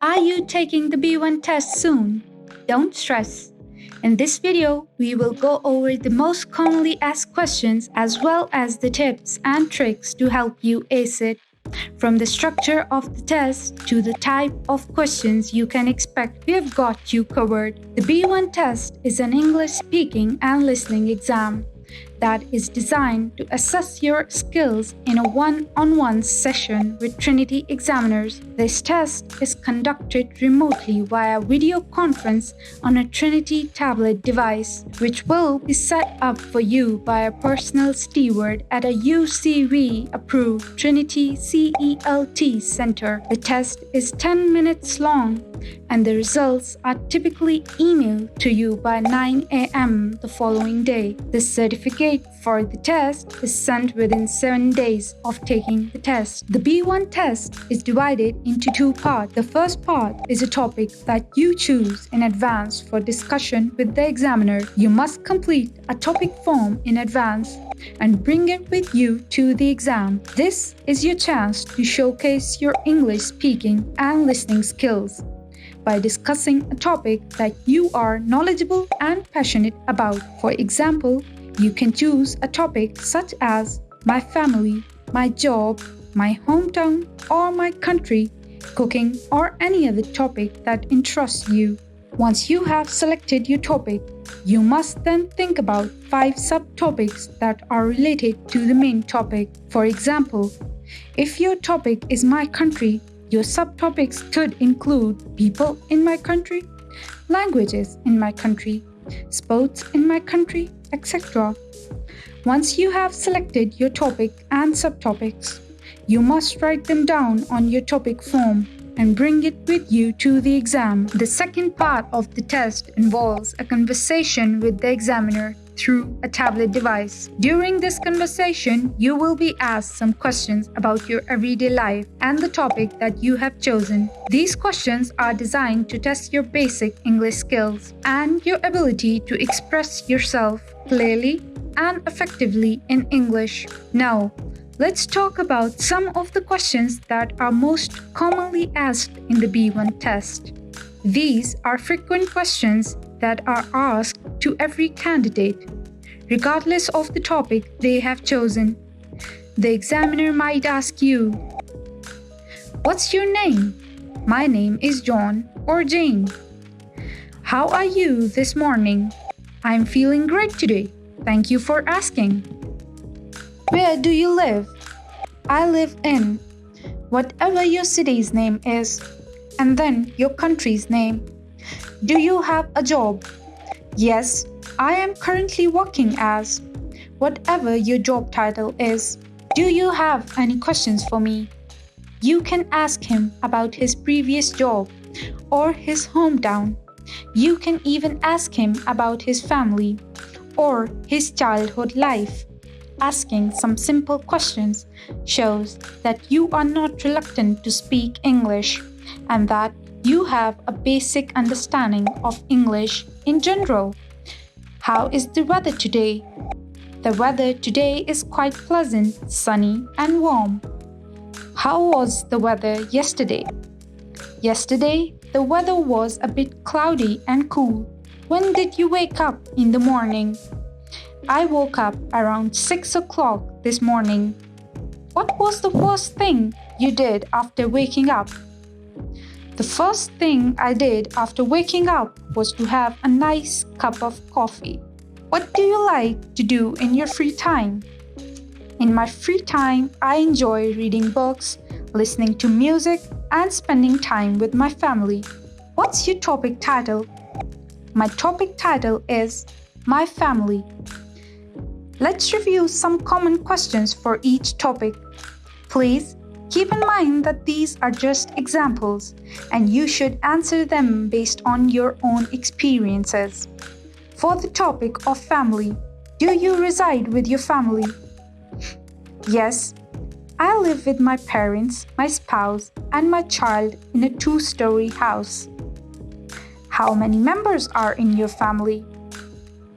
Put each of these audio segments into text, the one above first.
Are you taking the B1 test soon? Don't stress. In this video, we will go over the most commonly asked questions as well as the tips and tricks to help you ace it. From the structure of the test to the type of questions you can expect, we have got you covered. The B1 test is an English speaking and listening exam that is designed to assess your skills in a one-on-one session with Trinity examiners. This test is conducted remotely via video conference on a Trinity tablet device, which will be set up for you by a personal steward at a UCV-approved Trinity CELT center. The test is 10 minutes long, and the results are typically emailed to you by 9 a.m. the following day. The certificate for the test is sent within 7 days of taking the test. The B1 test is divided into two parts. The first part is a topic that you choose in advance for discussion with the examiner. You must complete a topic form in advance and bring it with you to the exam. This is your chance to showcase your English speaking and listening skills by discussing a topic that you are knowledgeable and passionate about. For example, you can choose a topic such as my family, my job, my hometown, or my country, cooking, or any other topic that interests you. Once you have selected your topic, you must then think about 5 subtopics that are related to the main topic. For example, if your topic is my country, your subtopics could include people in my country, languages in my country, sports in my country, etc. Once you have selected your topic and subtopics, you must write them down on your topic form and bring it with you to the exam. The second part of the test involves a conversation with the examiner through a tablet device. During this conversation, you will be asked some questions about your everyday life and the topic that you have chosen. These questions are designed to test your basic English skills and your ability to express yourself clearly and effectively in English. Now, let's talk about some of the questions that are most commonly asked in the B1 test. These are frequent questions that are asked to every candidate, regardless of the topic they have chosen. The examiner might ask you, "What's your name?" "My name is John or Jane." "How are you this morning?" "I'm feeling great today. Thank you for asking." "Where do you live?" "I live in," whatever your city's name is, and then your country's name. "Do you have a job?" "Yes, I am currently working as," whatever your job title is. "Do you have any questions for me?" You can ask him about his previous job or his hometown. You can even ask him about his family or his childhood life. Asking some simple questions shows that you are not reluctant to speak English and that you have a basic understanding of English in general. How is the weather today? The weather today is quite pleasant, sunny, and warm. How was the weather yesterday? Yesterday, the weather was a bit cloudy and cool. When did you wake up in the morning? I woke up around 6 o'clock this morning. What was the first thing you did after waking up? The first thing I did after waking up was to have a nice cup of coffee. What do you like to do in your free time? In my free time, I enjoy reading books, listening to music, and spending time with my family. What's your topic title? My topic title is My Family. Let's review some common questions for each topic. Please keep in mind that these are just examples, and you should answer them based on your own experiences. For the topic of family, do you reside with your family? Yes, I live with my parents, my spouse, and my child in a 2-story house. How many members are in your family?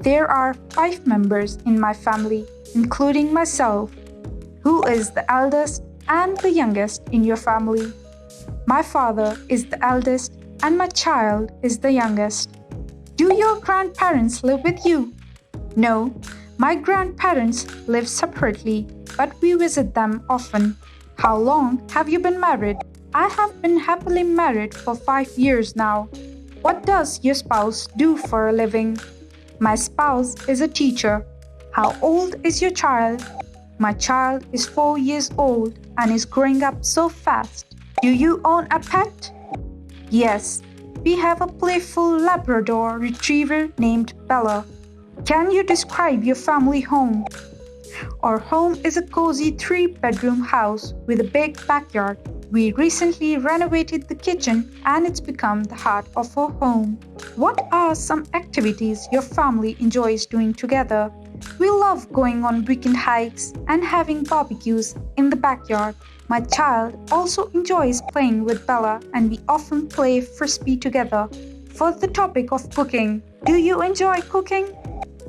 There are 5 members in my family, including myself. Who is the eldest and the youngest in your family? My father is the eldest and my child is the youngest. Do your grandparents live with you? No, my grandparents live separately, but we visit them often. How long have you been married? I have been happily married for 5 years now. What does your spouse do for a living? My spouse is a teacher. How old is your child? My child is 4 years old and is growing up so fast. Do you own a pet? Yes, we have a playful Labrador retriever named Bella. Can you describe your family home? Our home is a cozy 3-bedroom house with a big backyard. We recently renovated the kitchen and it's become the heart of our home. What are some activities your family enjoys doing together? We love going on weekend hikes and having barbecues in the backyard. My child also enjoys playing with Bella and we often play frisbee together. For the topic of cooking, do you enjoy cooking?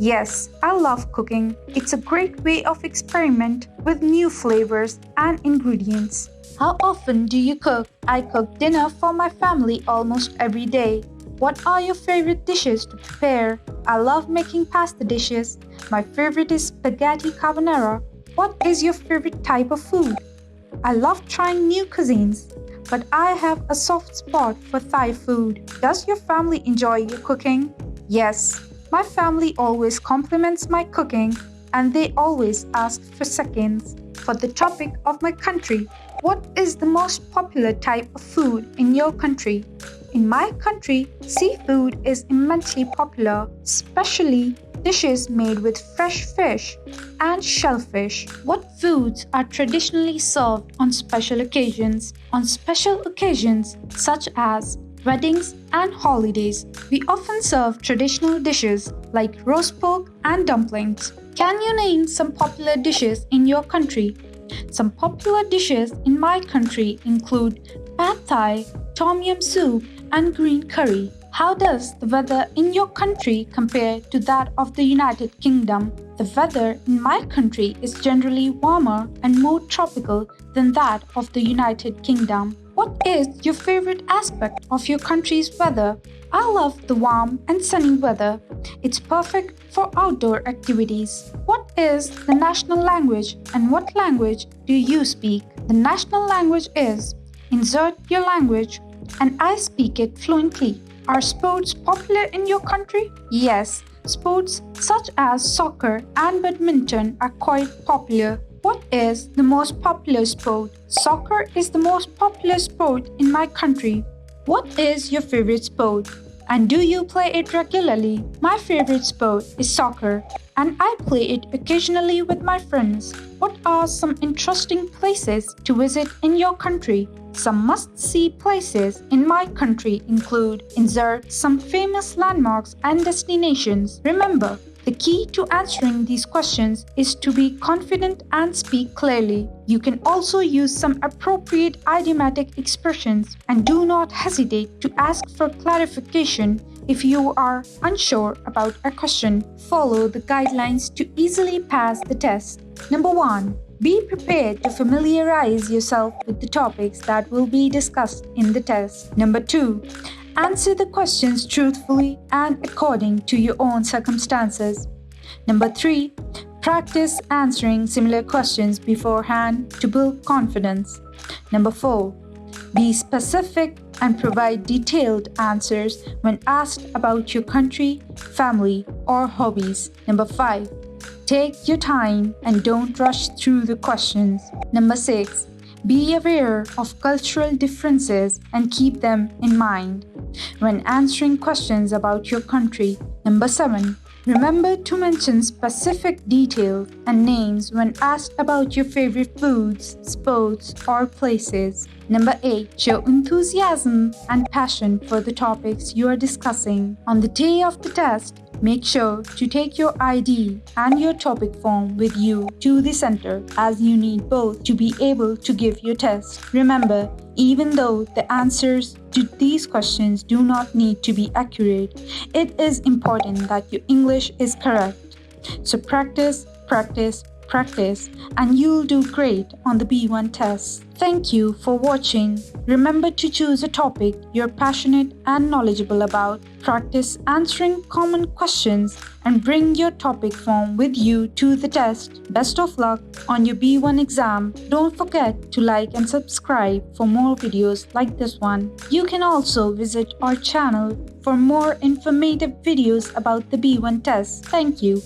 Yes, I love cooking. It's a great way of experiment with new flavors and ingredients. How often do you cook? I cook dinner for my family almost every day. What are your favorite dishes to prepare? I love making pasta dishes. My favorite is spaghetti carbonara. What is your favorite type of food? I love trying new cuisines, but I have a soft spot for Thai food. Does your family enjoy your cooking? Yes. My family always compliments my cooking and they always ask for seconds. For the topic of my country, what is the most popular type of food in your country? In my country, seafood is immensely popular, especially dishes made with fresh fish and shellfish. What foods are traditionally served on special occasions? On special occasions such as weddings and holidays, we often serve traditional dishes like roast pork and dumplings. Can you name some popular dishes in your country? Some popular dishes in my country include pad thai, tom yum soup, and green curry. How does the weather in your country compare to that of the United Kingdom? The weather in my country is generally warmer and more tropical than that of the United Kingdom. What is your favorite aspect of your country's weather? I love the warm and sunny weather. It's perfect for outdoor activities. What is the national language and what language do you speak? The national language is insert your language and I speak it fluently. Are sports popular in your country? Yes, sports such as soccer and badminton are quite popular. What is the most popular sport? Soccer is the most popular sport in my country. What is your favorite sport? And do you play it regularly? My favorite sport is soccer, and I play it occasionally with my friends. What are some interesting places to visit in your country? Some must-see places in my country include insert some famous landmarks and destinations. Remember, the key to answering these questions is to be confident and speak clearly. You can also use some appropriate idiomatic expressions and do not hesitate to ask for clarification if you are unsure about a question. Follow the guidelines to easily pass the test. Number 1. Be prepared to familiarize yourself with the topics that will be discussed in the test. Number 2. Answer the questions truthfully and according to your own circumstances. Number 3. Practice answering similar questions beforehand to build confidence. Number 4. Be specific and provide detailed answers when asked about your country, family, or hobbies. Number 5. Take your time and don't rush through the questions. Number 6. Be aware of cultural differences and keep them in mind when answering questions about your country. Number 7. Remember to mention specific details and names when asked about your favorite foods, sports, or places. Number 8. Show enthusiasm and passion for the topics you are discussing. On the day of the test, make sure to take your ID and your topic form with you to the center, as you need both to be able to give your test. Remember, even though the answers to these questions do not need to be accurate, it is important that your English is correct. So practice, practice, practice, and you'll do great on the B1 test. Thank you for watching. Remember to choose a topic you're passionate and knowledgeable about. Practice answering common questions and bring your topic form with you to the test. Best of luck on your B1 exam. Don't forget to like and subscribe for more videos like this one. You can also visit our channel for more informative videos about the B1 test. Thank you.